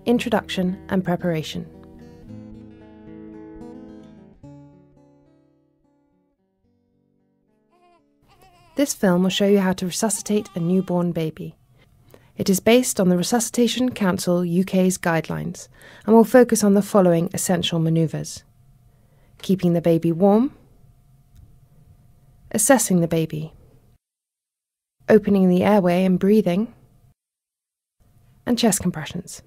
Introduction and Preparation. This film will show you how to resuscitate a newborn baby. It is based on the Resuscitation Council UK's guidelines and will focus on the following essential manoeuvres: keeping the baby warm, assessing the baby, opening the airway and breathing, and chest compressions.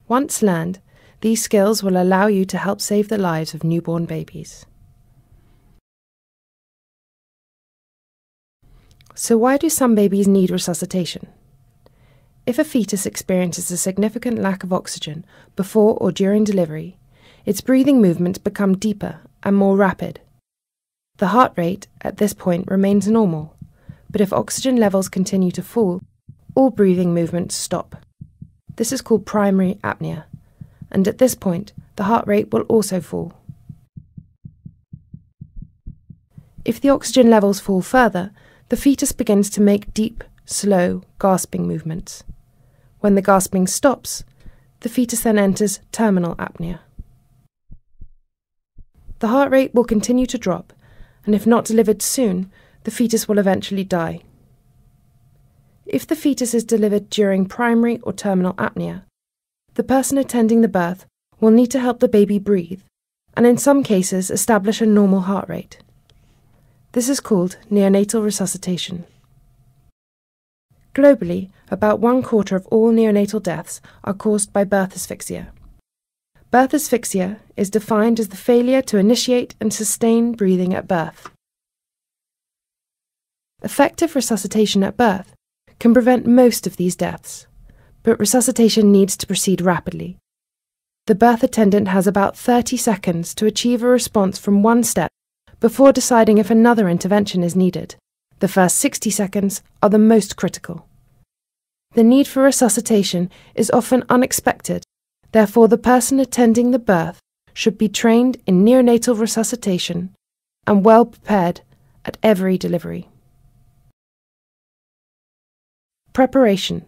Once learned, these skills will allow you to help save the lives of newborn babies. So why do some babies need resuscitation? If a fetus experiences a significant lack of oxygen before or during delivery, its breathing movements become deeper and more rapid. The heart rate at this point remains normal, but if oxygen levels continue to fall, all breathing movements stop. This is called primary apnea, and at this point, the heart rate will also fall. If the oxygen levels fall further, the fetus begins to make deep, slow, gasping movements. When the gasping stops, the fetus then enters terminal apnea. The heart rate will continue to drop, and if not delivered soon, the fetus will eventually die. If the fetus is delivered during primary or terminal apnea, the person attending the birth will need to help the baby breathe, and in some cases establish a normal heart rate. This is called neonatal resuscitation. Globally, about 1/4 of all neonatal deaths are caused by birth asphyxia. Birth asphyxia is defined as the failure to initiate and sustain breathing at birth. Effective resuscitation at birth can prevent most of these deaths, but resuscitation needs to proceed rapidly. The birth attendant has about 30 seconds to achieve a response from one step before deciding if another intervention is needed. The first 60 seconds are the most critical. The need for resuscitation is often unexpected, therefore the person attending the birth should be trained in neonatal resuscitation and well prepared at every delivery. Preparation.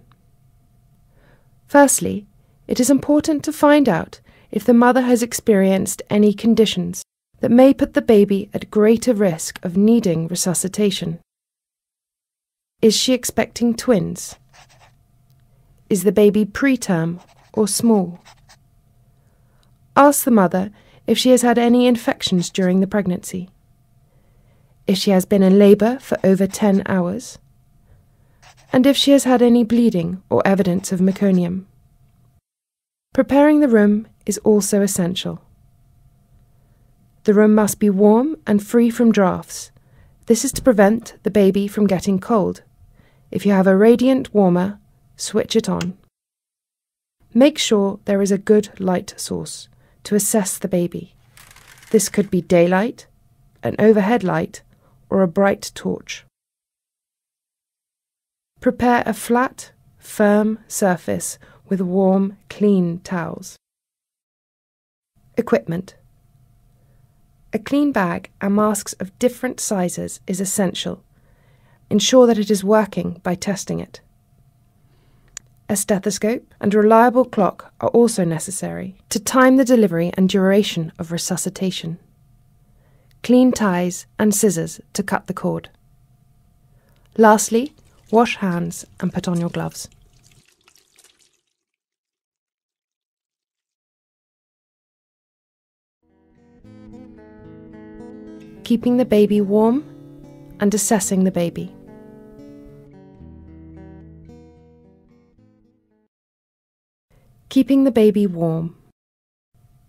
Firstly, it is important to find out if the mother has experienced any conditions that may put the baby at greater risk of needing resuscitation. Is she expecting twins? Is the baby preterm or small? Ask the mother if she has had any infections during the pregnancy. If she has been in labour for over 10 hours. And if she has had any bleeding or evidence of meconium. Preparing the room is also essential. The room must be warm and free from drafts. This is to prevent the baby from getting cold. If you have a radiant warmer, switch it on. Make sure there is a good light source to assess the baby. This could be daylight, an overhead light, or a bright torch. Prepare a flat, firm surface with warm, clean towels. Equipment. A clean bag and masks of different sizes is essential. Ensure that it is working by testing it. A stethoscope and a reliable clock are also necessary to time the delivery and duration of resuscitation. Clean ties and scissors to cut the cord. Lastly, wash hands and put on your gloves. Keeping the baby warm and assessing the baby. Keeping the baby warm.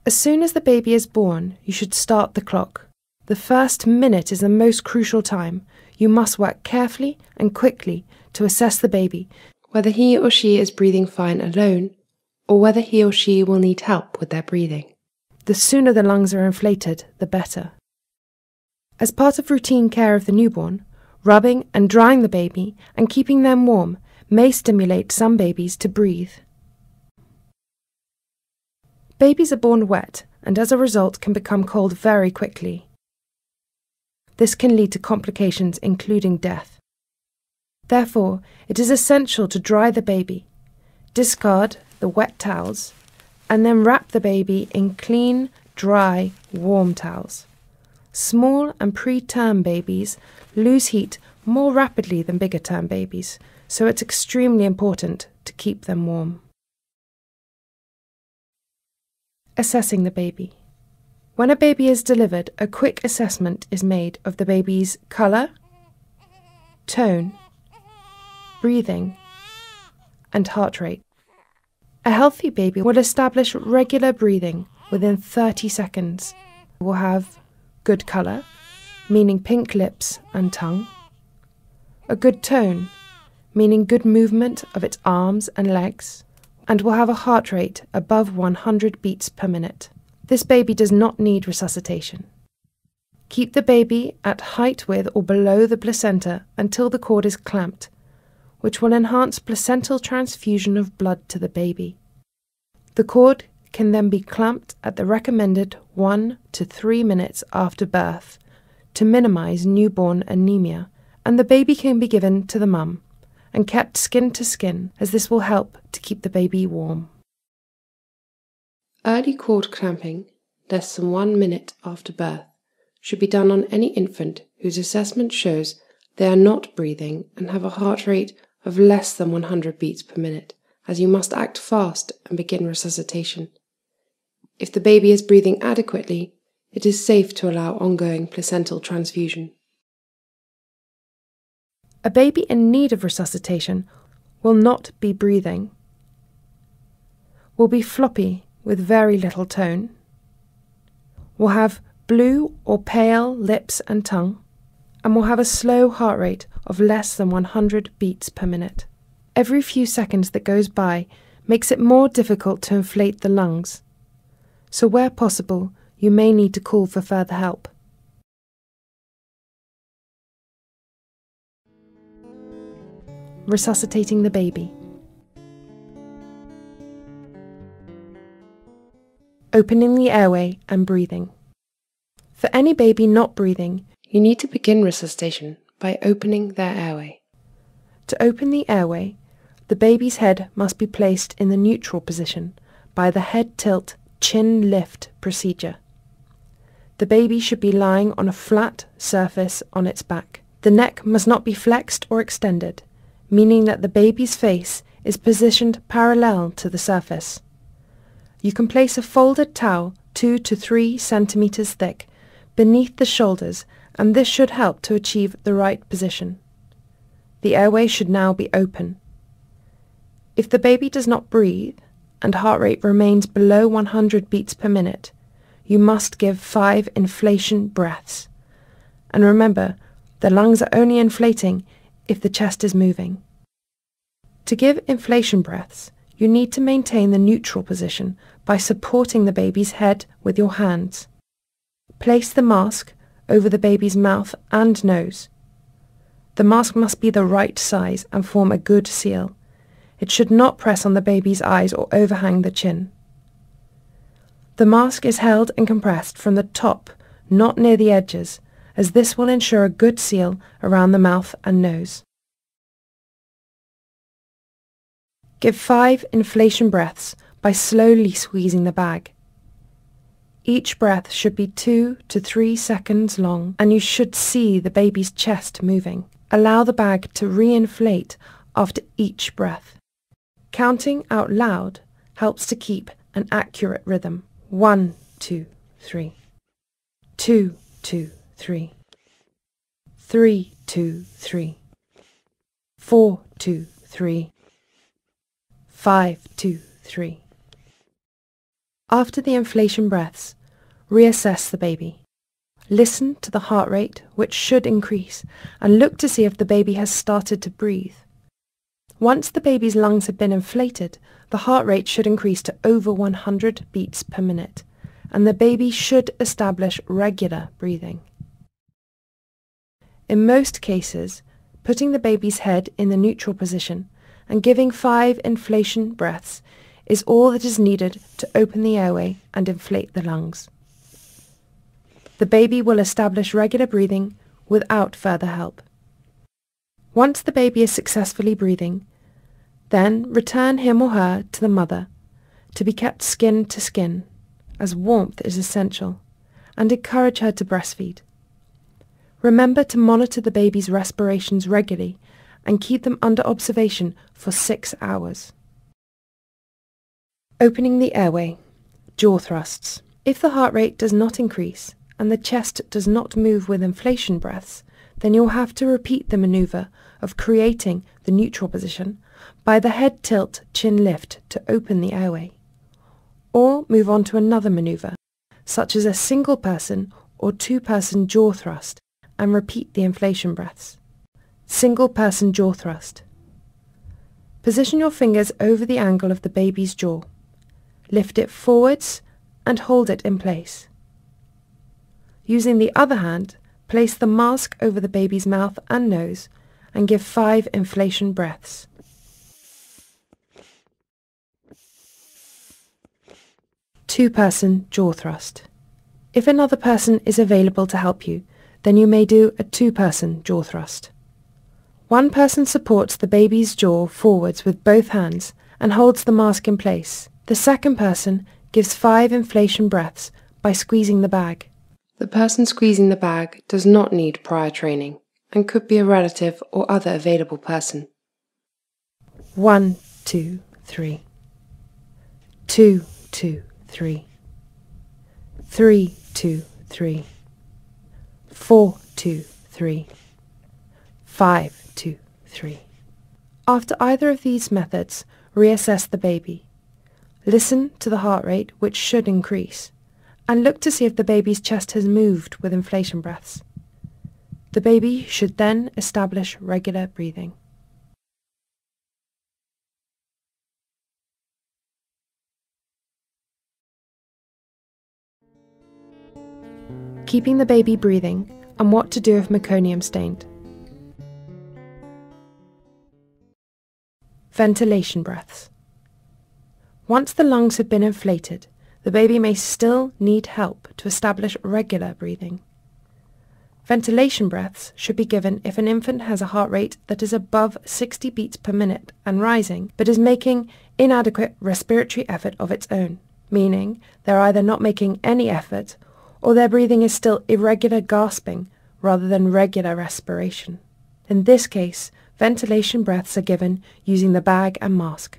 As soon as the baby is born, you should start the clock. The first minute is the most crucial time. You must work carefully and quickly to assess the baby, whether he or she is breathing fine alone, or whether he or she will need help with their breathing. The sooner the lungs are inflated, the better. As part of routine care of the newborn, rubbing and drying the baby and keeping them warm may stimulate some babies to breathe. Babies are born wet and as a result can become cold very quickly. This can lead to complications including death. Therefore, it is essential to dry the baby. Discard the the wet towels and then wrap the baby in clean, dry, warm towels. Small and preterm babies lose heat more rapidly than bigger term babies, so it's extremely important to keep them warm. Assessing the baby. When a baby is delivered, a quick assessment is made of the baby's colour, tone, breathing, and heart rate. A healthy baby will establish regular breathing within 30 seconds. It will have good colour, meaning pink lips and tongue, a good tone, meaning good movement of its arms and legs, and will have a heart rate above 100 beats per minute. This baby does not need resuscitation. Keep the baby at height with or below the placenta until the cord is clamped, which will enhance placental transfusion of blood to the baby. The cord can then be clamped at the recommended 1 to 3 minutes after birth to minimise newborn anemia, and the baby can be given to the mum and kept skin to skin, as this will help to keep the baby warm. Early cord clamping, less than 1 minute after birth, should be done on any infant whose assessment shows they are not breathing and have a heart rate of less than 100 beats per minute, as you must act fast and begin resuscitation. If the baby is breathing adequately, it is safe to allow ongoing placental transfusion. A baby in need of resuscitation will not be breathing, will be floppy with very little tone, will have blue or pale lips and tongue, and will have a slow heart rate of less than 100 beats per minute. Every few seconds that goes by makes it more difficult to inflate the lungs, so where possible, you may need to call for further help. Resuscitating the baby. Opening the airway and breathing. For any baby not breathing, you need to begin resuscitation by opening their airway. To open the airway, the baby's head must be placed in the neutral position by the head tilt, chin lift procedure. The baby should be lying on a flat surface on its back. The neck must not be flexed or extended, meaning that the baby's face is positioned parallel to the surface. You can place a folded towel 2 to 3 centimeters thick beneath the shoulders, and this should help to achieve the right position. The airway should now be open. If the baby does not breathe and heart rate remains below 100 beats per minute, you must give 5 inflation breaths. And remember, the lungs are only inflating if the chest is moving. To give inflation breaths, you need to maintain the neutral position by supporting the baby's head with your hands. Place the mask over the baby's mouth and nose. The mask must be the right size and form a good seal. It should not press on the baby's eyes or overhang the chin. The mask is held and compressed from the top, not near the edges, as this will ensure a good seal around the mouth and nose. Give 5 inflation breaths by slowly squeezing the bag. Each breath should be 2 to 3 seconds long, and you should see the baby's chest moving. Allow the bag to re-inflate after each breath. Counting out loud helps to keep an accurate rhythm. 1, 2, 3. 2, 2, 3. 3, 2, 3. 4, 2, 3. 5, 2, 3. After the inflation breaths, reassess the baby. Listen to the heart rate, which should increase, and look to see if the baby has started to breathe. Once the baby's lungs have been inflated, the heart rate should increase to over 100 beats per minute, and the baby should establish regular breathing. In most cases, putting the baby's head in the neutral position and giving 5 inflation breaths is all that is needed to open the airway and inflate the lungs. The baby will establish regular breathing without further help. Once the baby is successfully breathing, then return him or her to the mother to be kept skin to skin, as warmth is essential, and encourage her to breastfeed. Remember to monitor the baby's respirations regularly and keep them under observation for 6 hours. Opening the airway, jaw thrusts. If the heart rate does not increase and the chest does not move with inflation breaths, then you'll have to repeat the maneuver of creating the neutral position by the head tilt, chin lift to open the airway. Or move on to another maneuver, such as a single person or two-person jaw thrust, and repeat the inflation breaths. Single person jaw thrust. Position your fingers over the angle of the baby's jaw. Lift it forwards and hold it in place. Using the other hand, place the mask over the baby's mouth and nose and give 5 inflation breaths. Two-person jaw thrust. If another person is available to help you, then you may do a two-person jaw thrust. One person supports the baby's jaw forwards with both hands and holds the mask in place. The second person gives 5 inflation breaths by squeezing the bag. The person squeezing the bag does not need prior training and could be a relative or other available person. 1, 2, 3. 2, 2, 3. 3, 2, 3. 4, 2, 3. 5, 2, 3. After either of these methods, reassess the baby. Listen to the heart rate, which should increase, and look to see if the baby's chest has moved with inflation breaths. The baby should then establish regular breathing. Keeping the baby breathing and what to do if meconium stained. Ventilation breaths. Once the lungs have been inflated, the baby may still need help to establish regular breathing. Ventilation breaths should be given if an infant has a heart rate that is above 60 beats per minute and rising, but is making inadequate respiratory effort of its own, meaning they're either not making any effort or their breathing is still irregular gasping rather than regular respiration. In this case, ventilation breaths are given using the bag and mask.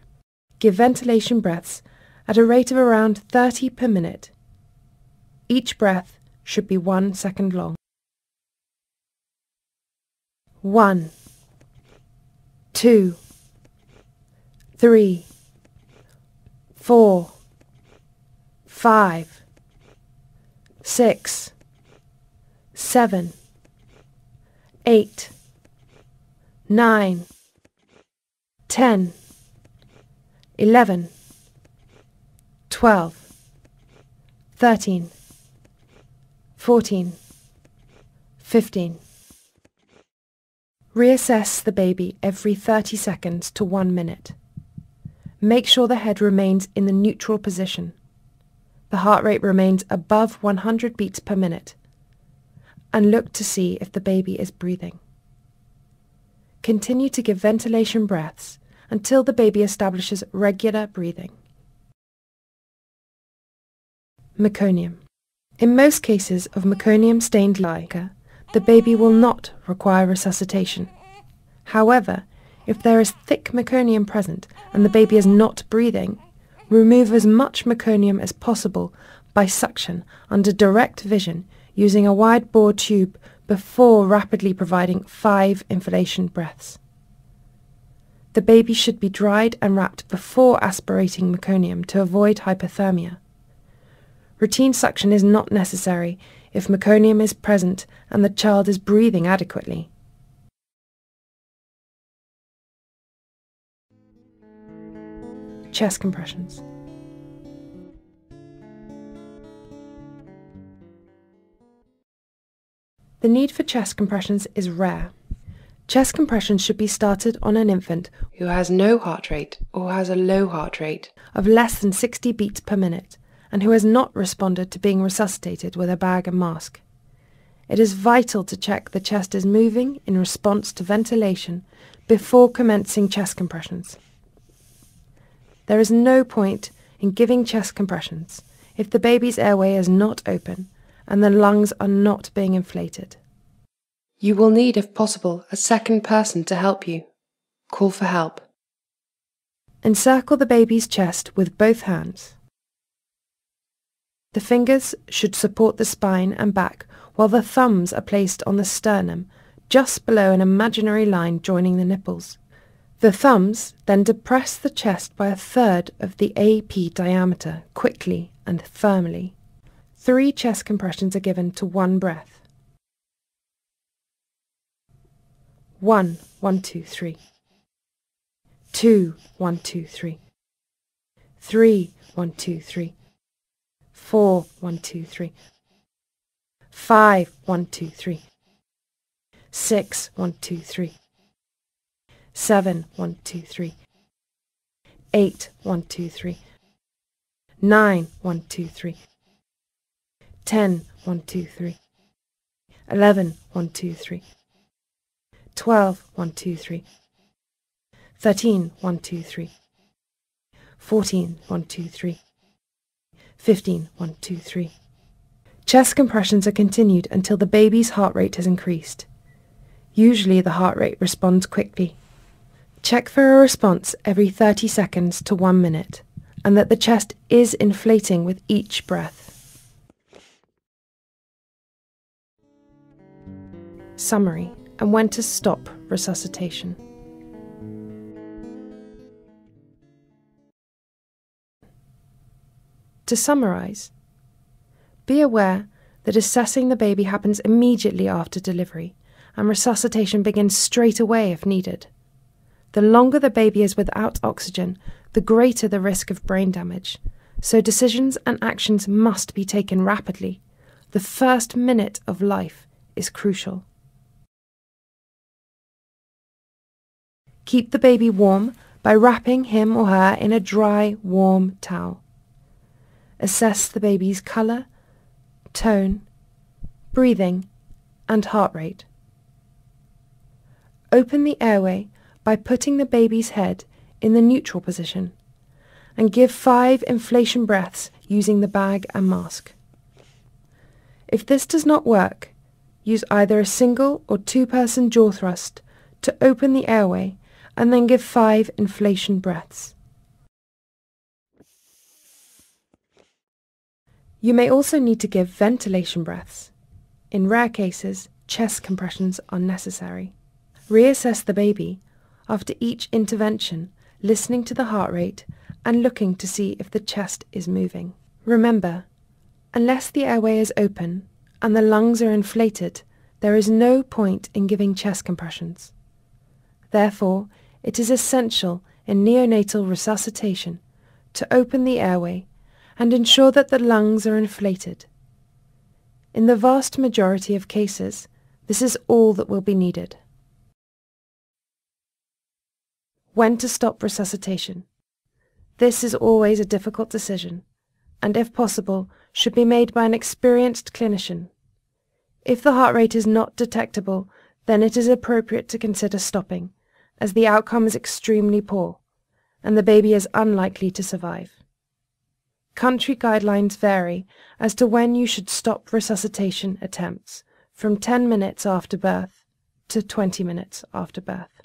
Give ventilation breaths at a rate of around 30 per minute. Each breath should be 1 second long. 1, 2, 3, 4, 5, 6, 7, 8, 9, 10, 11, 12, 13, 14, 15. Reassess the baby every 30 seconds to 1 minute. Make sure the head remains in the neutral position. The heart rate remains above 100 beats per minute. And look to see if the baby is breathing. Continue to give ventilation breaths until the baby establishes regular breathing. Meconium. In most cases of meconium-stained liquor, the baby will not require resuscitation. However, if there is thick meconium present and the baby is not breathing, remove as much meconium as possible by suction under direct vision using a wide-bore tube before rapidly providing 5 inflation breaths. The baby should be dried and wrapped before aspirating meconium to avoid hypothermia. Routine suction is not necessary if meconium is present and the child is breathing adequately. Chest compressions. The need for chest compressions is rare. Chest compressions should be started on an infant who has no heart rate or has a low heart rate of less than 60 beats per minute and who has not responded to being resuscitated with a bag and mask. It is vital to check the chest is moving in response to ventilation before commencing chest compressions. There is no point in giving chest compressions if the baby's airway is not open and the lungs are not being inflated. You will need, if possible, a second person to help you. Call for help. Encircle the baby's chest with both hands. The fingers should support the spine and back while the thumbs are placed on the sternum, just below an imaginary line joining the nipples. The thumbs then depress the chest by 1/3 of the AP diameter quickly and firmly. 3 chest compressions are given to 1 breath. 1, 1, 2, 3. 2, 1, 2, 3. 3, 1, 2, 3. 4, 1, 2, 3. 5, 1, 2, 3. 6, 1, 2, 3. 7, 1, 2, 3. 8, 1, 2, 3. 9, 1, 2, 3. 10, 1, 2, 3. 11, 1, 2, 3. 12, 1, 2, 3. 13, 1, 2, 3. 14, 1, 2, 3. 15, 1, 2, 3. Chest compressions are continued until the baby's heart rate has increased. Usually the heart rate responds quickly. Check for a response every 30 seconds to 1 minute, and that the chest is inflating with each breath. Summary and when to stop resuscitation. To summarise, be aware that assessing the baby happens immediately after delivery, and resuscitation begins straight away if needed. The longer the baby is without oxygen, the greater the risk of brain damage, so decisions and actions must be taken rapidly. The first minute of life is crucial. Keep the baby warm by wrapping him or her in a dry, warm towel. Assess the baby's colour, tone, breathing, and heart rate. Open the airway by putting the baby's head in the neutral position and give 5 inflation breaths using the bag and mask. If this does not work, use either a single or 2-person jaw thrust to open the airway and then give 5 inflation breaths. You may also need to give ventilation breaths. In rare cases, chest compressions are necessary. Reassess the baby after each intervention, listening to the heart rate and looking to see if the chest is moving. Remember, unless the airway is open and the lungs are inflated, there is no point in giving chest compressions. Therefore, it is essential in neonatal resuscitation to open the airway and ensure that the lungs are inflated. In the vast majority of cases, this is all that will be needed. When to stop resuscitation. This is always a difficult decision, and if possible, should be made by an experienced clinician. If the heart rate is not detectable, then it is appropriate to consider stopping, as the outcome is extremely poor, and the baby is unlikely to survive. Country guidelines vary as to when you should stop resuscitation attempts, from 10 minutes after birth to 20 minutes after birth.